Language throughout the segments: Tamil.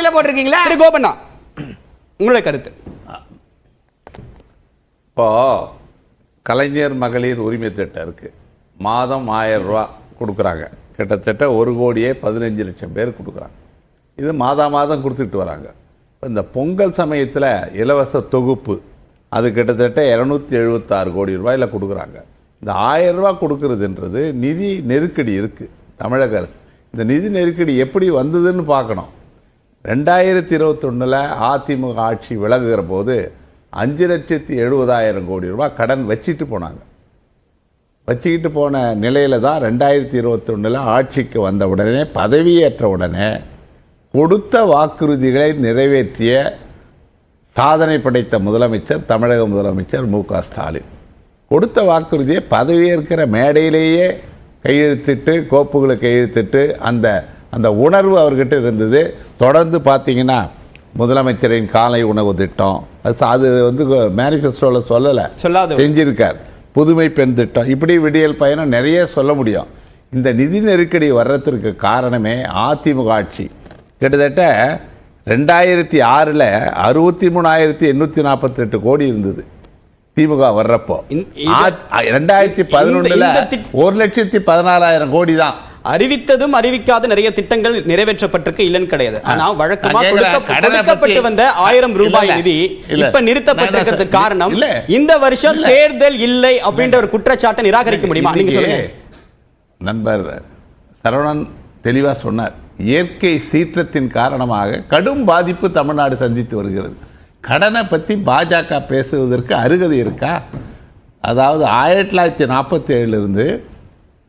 வாயில போட்டிருக்கீங்களா? திரு கோபண்ணா, உங்களுடைய கருத்து. இப்போ கலைஞர் மகளிர் உரிமை திட்டம் இருக்கு, மாதம் 1000 ரூபா கொடுக்குறாங்க. கிட்டத்தட்ட 1,15,00,000 பேர் கொடுக்குறாங்க. இது மாதம் கொடுத்துட்டு வராங்க. இந்த பொங்கல் சமயத்தில் இலவச தொகுப்பு அது கிட்டத்தட்ட 276 கோடி ரூபாயில் கொடுக்குறாங்க. இந்த 1000 ரூபா கொடுக்கறதுன்றது நிதி நெருக்கடி இருக்குது தமிழக அரசு. இந்த நிதி நெருக்கடி எப்படி வந்ததுன்னு பார்க்கணும். 2021 அதிமுக ஆட்சி விலகுகிற போது 5,70,000 கோடி ரூபாய் கடன் வச்சுக்கிட்டு போன நிலையில் தான் 2021 ஆட்சிக்கு வந்த உடனே, பதவியேற்ற உடனே கொடுத்த வாக்குறுதிகளை நிறைவேற்றிய சாதனை படைத்த முதலமைச்சர் தமிழக முதலமைச்சர் மு.க. ஸ்டாலின். கொடுத்த வாக்குறுதியை பதவியேற்கிற மேடையிலேயே கையெழுத்திட்டு, கோப்புகளை கையெழுத்திட்டு, அந்த உணர்வு அவர்கிட்ட இருந்தது. தொடர்ந்து பார்த்தீங்கன்னா முதலமைச்சரின் காலை உணவு திட்டம், அது வந்து மேனிஃபெஸ்டோவில் சொல்லலை, செஞ்சிருக்கார். புதுமை பெண் திட்டம், இப்படி விடியல் பயணம் நிறைய சொல்ல முடியும். இந்த நிதி நெருக்கடி வர்றதுக்கு காரணமே அதிமுக ஆட்சி. கிட்டத்தட்ட 2006 63,848 கோடி இருந்தது திமுக வர்றப்போ. 2011 1,14,000 கோடி தான். அறிவித்ததும் அறிவிக்காத நிறைய திட்டங்கள் நிறைவேற்றப்பட்டிருக்கு, இல்லைன்னு கிடையாது. ஆனா வழக்கமா கொடுக்கப்பட்டு வந்த 1000 ரூபாய் நிதி இப்ப நிறுத்தப்பட்டிருக்கிறது காரணம் இந்த வருஷம் தேர்தல் இல்லை அப்படின்ற ஒரு குற்றச்சாட்டை நிராகரிக்க முடியுமா? நீங்க சொல்லுங்க. நண்பர் சரவணன் தெளிவா சொன்னார். இயற்கை சீற்றத்தின் காரணமாக கடும் பாதிப்பு தமிழ்நாடு சந்தித்து வருகிறது. கடனை பற்றி பாஜக பேசுவதற்கு அருகதை இருக்கா? அதாவது 1947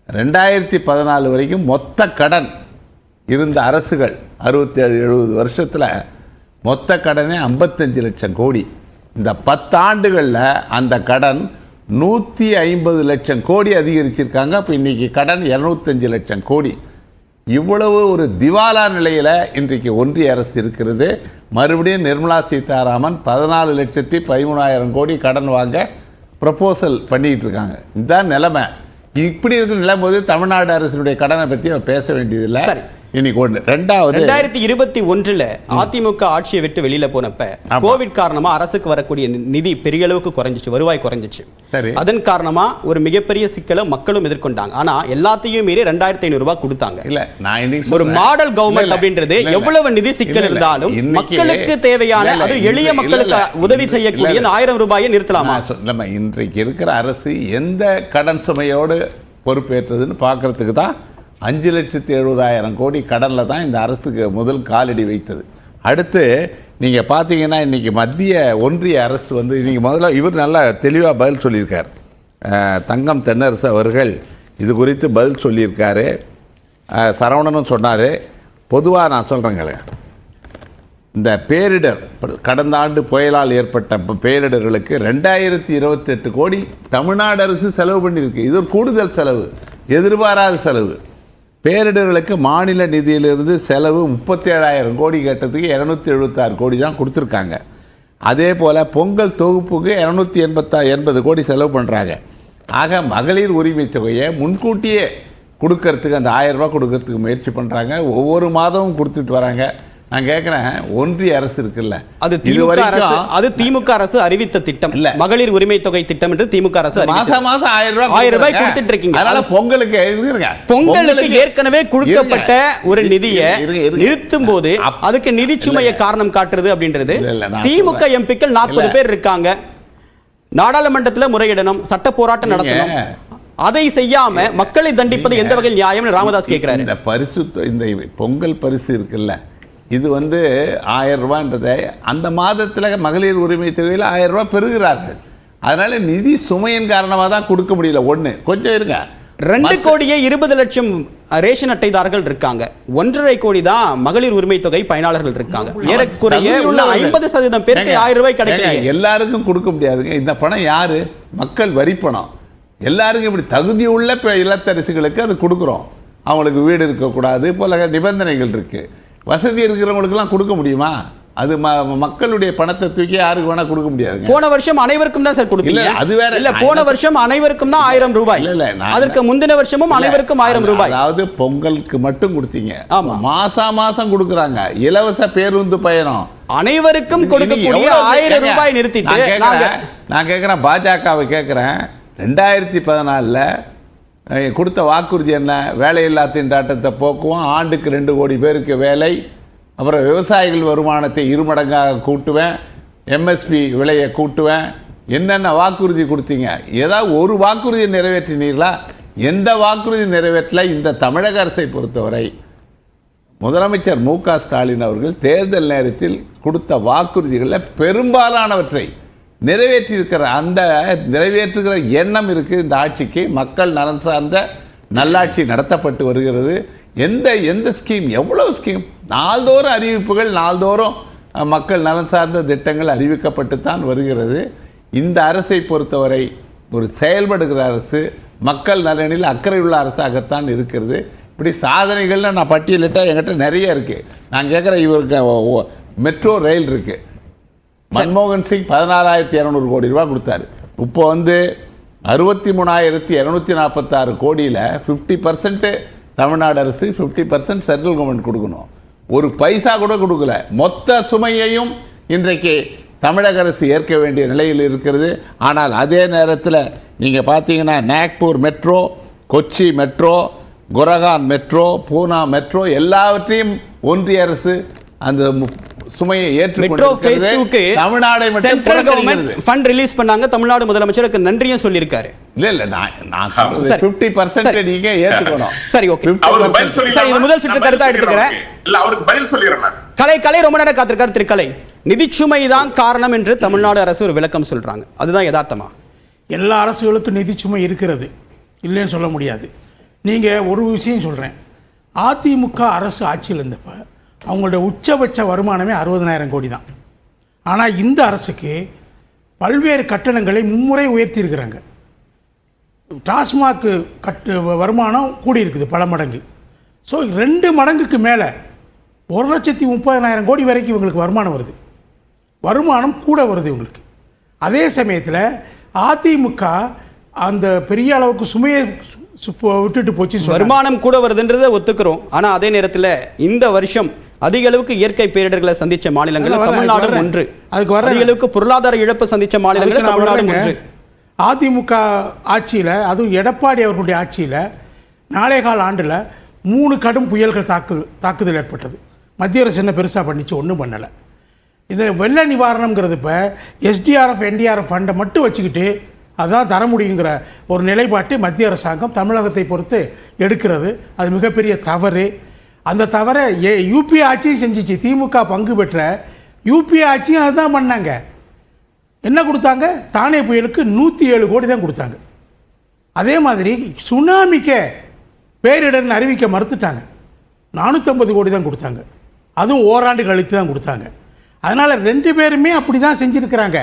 2014 வரைக்கும் மொத்த கடன் இருந்த அரசுகள் 67-70 வருஷத்தில் மொத்த கடனே 55 லட்சம் கோடி. இந்த 10 ஆண்டுகளில் அந்த கடன் 150 லட்சம் கோடி அதிகரிச்சிருக்காங்க. இப்போ இன்னைக்கு கடன் 205 லட்சம் கோடி. இவ்வளவு ஒரு திவாலா நிலையில் இன்றைக்கு ஒன்றிய அரசு இருக்கிறது. மறுபடியும் நிர்மலா சீதாராமன் 14,13,000 கோடி கடன் வாங்க ப்ரப்போசல் பண்ணிக்கிட்டு இருக்காங்க. இதுதான் நிலைமை. இப்படி இருக்கிற நிலைமை போது தமிழ்நாடு அரசினுடைய கடனை பற்றி பேச வேண்டியதில்லை. இன்னைக்கு 2021 அதிமுக ஆட்சியை விட்டு வெளியில போனப்ப கோவிட் காரணமா அரசுக்கு வரக்கூடிய நிதி பெரிய அளவுக்கு குறைஞ்சிச்சு, வருவாய் குறைஞ்சிச்சு. அதன் காரணமா ஒரு மிகப்பெரிய சிக்கலை மக்களும் எதிர்கொண்டாங்க. ஆனா எல்லாத்தையும் மீறி 2,500 ரூபாய் கொடுத்தாங்க. ஒரு மாடல் கவர்மெண்ட் அப்படின்றது எவ்வளவு நிதி சிக்கல் இருந்தாலும் மக்களுக்கு தேவையான, அது எளிய மக்களுக்கு உதவி செய்யக்கூடிய 1000 ரூபாயை நிறுத்தலாமா? இன்றைக்கு இருக்கிற அரசு எந்த கடன் சுமையோடு பொறுப்பேற்றதுன்னு பார்க்கறதுக்கு தான் 5,70,000 கோடி கடனில் தான் இந்த அரசுக்கு முதல் காலடி வைத்தது. அடுத்து நீங்கள் பார்த்தீங்கன்னா இன்றைக்கி மத்திய ஒன்றிய அரசு வந்து இன்றைக்கி முதல்ல இவர் நல்லா தெளிவாக பதில் சொல்லியிருக்கார். தங்கம் தென்னரசு அவர்கள் இது குறித்து பதில் சொல்லியிருக்காரு. சரவணனும் சொன்னார். பொதுவாக நான் சொல்கிறேங்களே, இந்த பேரிடர் கடந்த ஆண்டு புயலால் ஏற்பட்ட பேரிடர்களுக்கு 2028 கோடி தமிழ்நாடு அரசு செலவு பண்ணியிருக்கு. இது ஒரு கூடுதல் செலவு, எதிர்பாராத செலவு. பேரிடர்களுக்கு மாநில நிதியிலிருந்து செலவு 37,000 கோடி கேட்டதுக்கு 276 கோடி தான் கொடுத்துருக்காங்க. அதே போல் பொங்கல் தொகுப்புக்கு 280 கோடி செலவு பண்ணுறாங்க. ஆக மகளிர் உரிமை தொகையை முன்கூட்டியே கொடுக்கறதுக்கு, அந்த 1000 ரூபா கொடுக்கறதுக்கு முயற்சி பண்ணுறாங்க. ஒவ்வொரு மாதமும் கொடுத்துட்டு வராங்க. நான் கேட்குறேன், ஒன்றிய அரசு இருக்குல்ல, அது திமுக அரசு அறிவித்த திட்டம் இல்ல, மகளிர் உரிமை தொகை திட்டம் என்று திமுக அரசு மாசம் 1000 ரூபாய் கொடுத்துட்டு இருக்கீங்க. அதனால பொங்கலுக்கு ஏற்கனவே கொடுக்கப்பட்ட ஒரு நிதியை நிறுத்தும் போது அதுக்கு நிதி சுமையை காரணம் காட்டுறது அப்படின்றது. திமுக எம்பிக்கள் 40 பேர் இருக்காங்க. நாடாளுமன்றத்தில் முறையிடணும், சட்ட போராட்டம் நடத்தணும். அதை செய்யாம மக்களை தண்டிப்பது எந்த வகையில் நியாயம்? ராமதாஸ் கேட்கிறாரு. இந்த பரிசு, இந்த பொங்கல் பரிசு இருக்குல்ல, இது வந்து 1000 ரூபான்றதை அந்த மாதத்தில் மகளிர் உரிமை தொகையில் 1000 ரூபாய் பெறுகிறார்கள். அதனால நிதி சுமையின் காரணமாக தான் கொடுக்க முடியல. ஒன்று கொஞ்சம் இருங்க, 2 கோடியே 20 லட்சம் ரேஷன் அட்டைதாரர்கள் இருக்காங்க. 1.5 கோடி தான் மகளிர் உரிமை தொகை பயனாளர்கள் இருக்காங்க. ஏறக்குறைய 50% பேருக்கு 1000 ரூபாய் கிடைக்கல. எல்லாருக்கும் கொடுக்க முடியாதுங்க. இந்த பணம் யாரு? மக்கள் வரி பணம். எல்லாருக்கும் இப்படி தகுதி உள்ள இல்லத்தரசிகளுக்கு அது கொடுக்குறோம். அவங்களுக்கு வீடு இருக்கக்கூடாது போல நிபந்தனைகள் இருக்கு. வசதி இருக்கிறவங்களுக்கெல்லாம் கொடுக்க முடியுமா? அது மக்களுடைய பணத்தை தூக்கி யாருக்கு வேணா கொடுக்க முடியாது. போன வருஷம் அனைவருக்கும் தான் சார் கொடுத்தீங்க. அது வேற இல்ல, போன வருஷம் அனைவருக்கும் தான் 1000 ரூபாய். அதற்கு முந்தின வருஷமும் அனைவருக்கும் 1000 ரூபாய். அதாவது பொங்கலுக்கு மட்டும் கொடுத்தீங்க. மாசம் கொடுக்குறாங்க இலவச பேருந்து பயணம் அனைவருக்கும் கொடுக்கக்கூடிய 1000 ரூபாய் நிறுத்திட்டு நான் கேட்கிறேன், பாஜகவை கேட்கிறேன், 2014 கொடுத்த வாக்குறுதி என்ன? வேலையில்லா திண்டாட்டத்தை போக்குவோம், ஆண்டுக்கு 2 கோடி பேருக்கு வேலை, அப்புறம் விவசாயிகள் வருமானத்தை 2 மடங்காக கூட்டுவேன், எம்எஸ்பி விலையை கூட்டுவேன். என்னென்ன வாக்குறுதி கொடுத்தீங்க? ஏதாவது ஒரு வாக்குறுதி நிறைவேற்றினீர்களா? எந்த வாக்குறுதி நிறைவேற்றல. இந்த தமிழக அரசை பொறுத்தவரை முதலமைச்சர் மு.க. ஸ்டாலின் அவர்கள் தேர்தல் நேரத்தில் கொடுத்த வாக்குறுதிகளில் பெரும்பாலானவற்றை நிறைவேற்றியிருக்கிற அந்த நிறைவேற்றுகிற எண்ணம் இருக்குது இந்த ஆட்சிக்கு. மக்கள் நலன் சார்ந்த நல்லாட்சி நடத்தப்பட்டு வருகிறது. எந்த ஸ்கீம், எவ்வளவு ஸ்கீம், நாள்தோறும் அறிவிப்புகள், நாள்தோறும் மக்கள் நலன் சார்ந்த திட்டங்கள் அறிவிக்கப்பட்டுத்தான் வருகிறது. இந்த அரசை பொறுத்தவரை ஒரு செயல்படுகிற அரசு, மக்கள் நலனில் அக்கறை உள்ள அரசாகத்தான் இருக்கிறது. இப்படி சாதனைகள்ல நான் பட்டியலிட்டால் என்கிட்ட நிறைய இருக்குது. நான் கேட்குறேன், இவருக்கு மெட்ரோ ரயில் இருக்குது. மன்மோகன் சிங் 14,200 கோடி ரூபாய் கொடுத்தாரு. இப்போ 63,246 கோடியில் 50% தமிழ்நாடு அரசு, 50% சென்ட்ரல் கவர்மெண்ட் கொடுக்கணும். ஒரு பைசா கூட கொடுக்கல. மொத்த சுமையையும் இன்றைக்கு தமிழக அரசு ஏற்க வேண்டிய நிலையில் இருக்கிறது. ஆனால் அதே நேரத்தில் நீங்கள் பார்த்தீங்கன்னா Nagpur metro, Kochi metro, Gurgaon metro, Pune metro எல்லாவற்றையும் ஒன்றிய அரசு அந்த சுமையை ஏற்றுக்கொண்டு தமிழ்நாடை ஃபண்ட் ரிலீஸ் பண்ணாங்க. தமிழ்நாடு முதலமைச்சருக்கு நன்றியும் சொல்லியிருக்காரு. இல்ல நான் 50% நீங்க ஏத்துக்கணும். சரி, ஓகே. சரி, இது முதல் சுற்று கருத்தா எடுத்துக்கிறேன். இல்ல, அவருக்கு பதில் சொல்லிறேன். கலை ரொம்ப நேரம் காத்திருக்காரு. திரு கலை, நிதிச்சுமை தான் காரணம் என்று தமிழ்நாடு அரசு ஒரு விளக்கம் சொல்றாங்க. அதுதான் யதார்த்தமா? எல்லா அரசுகளுக்கும் நிதிச்சுமை இருக்கிறது, இல்லைன்னு சொல்ல முடியாது. நீங்க ஒரு விஷயம் சொல்றேன், அதிமுக அரசு ஆட்சியில் இருந்தப்ப அவங்களோட உச்சபட்ச வருமானமே 60,000 கோடி தான். ஆனால் இந்த அரசுக்கு பல்வேறு கட்டணங்களை மும்முறை உயர்த்தி இருக்கிறாங்க. டாஸ்மாக் வருமானம் கூடி இருக்குது பல மடங்கு. ஸோ 2 மடங்குக்கு மேலே 1,30,000 கோடி வரைக்கும் இவங்களுக்கு வருமானம் வருது. வருமானம் கூட வருது இவங்களுக்கு. அதே சமயத்தில் அதிமுக அந்த பெரிய அளவுக்கு சுமையை விட்டுட்டு போச்சு. வருமானம் கூட வருதுன்றதை ஒத்துக்கிறோம். ஆனால் அதே நேரத்தில் இந்த வருஷம் அதிக அளவுக்கு இயற்கை பேரிடர்களை சந்திச்ச மாநிலங்கள் தமிழ்நாடு ஒன்று. அதிக அளவுக்கு பொருளாதார இழப்பு சந்திச்ச மாநிலங்கள் தமிழ்நாடு ஒன்று. அதிமுக ஆட்சியில், அதுவும் எடப்பாடி அவர்களுடைய ஆட்சியில் 4.25 ஆண்டில் 3 கடும் புயல்கள் தாக்குதல் ஏற்பட்டது. மத்திய அரசு என்ன பெருசாக பண்ணிச்சு? ஒன்றும் பண்ணலை. இந்த வெள்ள நிவாரணம்ங்கிறது இப்போ எஸ்டிஆர்எஃப் என்டிஆர்எஃப் ஃபண்டை மட்டும் வச்சுக்கிட்டு அதான் தர முடியுங்கிற ஒரு நிலைப்பாட்டு மத்திய அரசாங்கம் தமிழகத்தை பொறுத்து எடுக்கிறது. அது மிகப்பெரிய தவறு. அந்த தவறை யூபி ஆட்சியும் செஞ்சிச்சு. திமுக பங்கு பெற்ற யூபி ஆட்சியும் அதுதான் பண்ணாங்க. என்ன கொடுத்தாங்க? தானே புயலுக்கு 107 கோடி தான் கொடுத்தாங்க. அதே மாதிரி சுனாமிக்கு பேரிடர்னு அறிவிக்க மறுத்துட்டாங்க. 450 கோடி தான் கொடுத்தாங்க. அதுவும் ஓராண்டு கழித்து தான் கொடுத்தாங்க. அதனால் 2 பேருமே அப்படி தான் செஞ்சுருக்கிறாங்க.